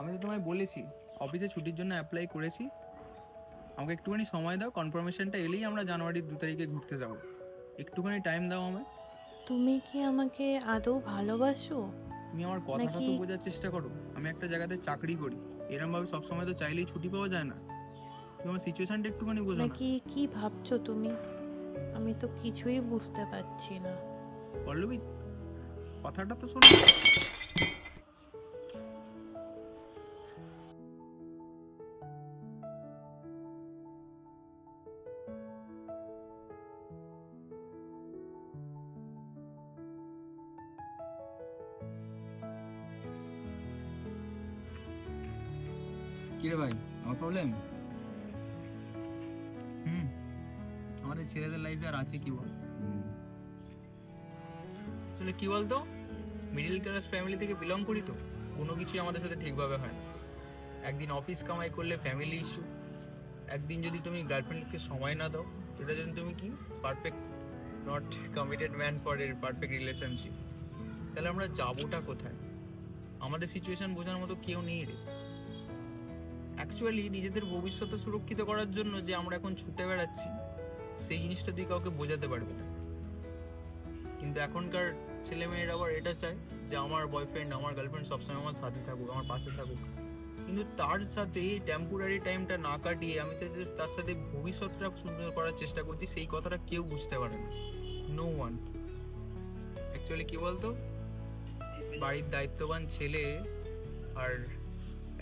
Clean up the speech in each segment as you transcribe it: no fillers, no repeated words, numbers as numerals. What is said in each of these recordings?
আমি তো তোমায় বলেছি অফিসে ছুটির জন্য অ্যাপ্লাই করেছি, আমাকে একটুখানি সময় দাও, কনফার্মেশনটা এলেই আমরা জানুয়ারির 2 তারিখে ঘুরতে যাব। একটুখানি টাইম দাও আমায়। তুমি কি আমাকে আদৌ ভালোবাসো? তুমি আমার কথাটা নাকি তো বোঝার চেষ্টা করো। আমি একটা জায়গাতে চাকরি করি, এরমভাবে সবসময় তো চাইলেই ছুটি পাওয়া যায় না। তুমি আমার সিচুয়েশনটা একটুখানি বোঝো না। নাকি কি ভাবছো তুমি? আমি তো কিছুই বুঝতে পারছি না। পল্লবী, কথাটা তো শোনো। কি রে ভাই, আমার প্রবলেম? হুম, আমাদের ছেলেদের লাইফে আর আছে কি বল। আসলে কি বলতো, মিডিল ক্লাস ফ্যামিলি থেকে বিলং করি তো কোনো কিছুই আমাদের সাথে ঠিকভাবে হয় না। একদিন অফিস কামাই করলে ফ্যামিলি ইস্যু, একদিন যদি তুমি গার্লফ্রেন্ডকে সময় না দাও সেটা যদি তুমি কি perfect not committed man for এর পারফেক্ট রিলেশনশিপ, তাহলে আমরা যাবোটা কোথায়? আমাদের সিচুয়েশন বোঝার মতো কেউ নেই রে। অ্যাকচুয়ালি নিজেদের ভবিষ্যৎ সুরক্ষিত করার জন্য যে আমরা এখন ছুটে বেড়াচ্ছি, সেই জিনিসটা তুই কাউকে বোঝাতে পারবি না। কিন্তু এখনকার ছেলেমেয়েরা আবার এটা চায় যে আমার বয়ফ্রেন্ড আমার গার্লফ্রেন্ড সবসময় আমার সাথে থাকুক, আমার পাশে থাকুক। কিন্তু তার সাথে টেম্পোরারি টাইমটা না কাটিয়ে আমি তো যে তার সাথে ভবিষ্যৎটা সুন্দর করার চেষ্টা করছি, সেই কথাটা কেউ বুঝতে পারে না। No one. অ্যাকচুয়ালি কি বলতো, বাড়ির দায়িত্ববান ছেলে আর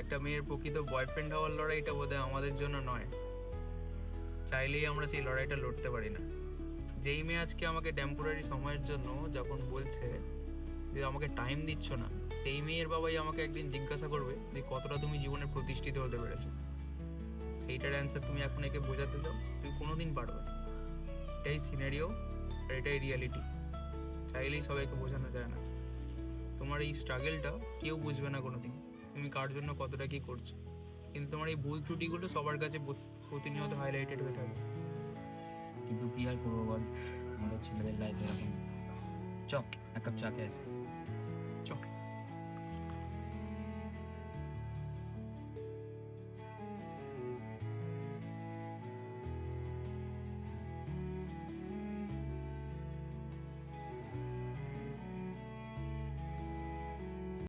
একটা মেয়ের প্রকৃত বয়ফ্রেন্ড হওয়ার লড়াইটা বোধহয় আমাদের জন্য নয়। চাইলেই আমরা সেই লড়াইটা লড়তে পারি না। যেই মেয়ে আজকে আমাকে টেম্পোরারি সময়ের জন্য যখন বলছে যে আমাকে টাইম দিচ্ছ না, সেই মেয়ের বাবাই আমাকে একদিন জিজ্ঞাসা করবে যে কতটা তুমি জীবনে প্রতিষ্ঠিত হতে পেরেছো। সেইটার অ্যান্সার তুমি এখন একে বোঝাতে যাও, তুমি কোনোদিন পারবে না। এটাই সিনারিও আর এটাই রিয়ালিটি। চাইলেই সবাইকে বোঝানো যায় না। তোমার এই স্ট্রাগলটা কেউ বুঝবে না কোনোদিন, তুমি কার জন্য কতটা কি করছো। কিন্তু তোমার এই ভুল ত্রুটিগুলো সবার কাছে প্রতিনিয়ত হাইলাইটেড হয়ে থাকবে। কিন্তু কি আর করবো বল, আমাদের ছেলেদের লাইফে এখন। চ, এক কাপ চা খেয়ে আসি। চল।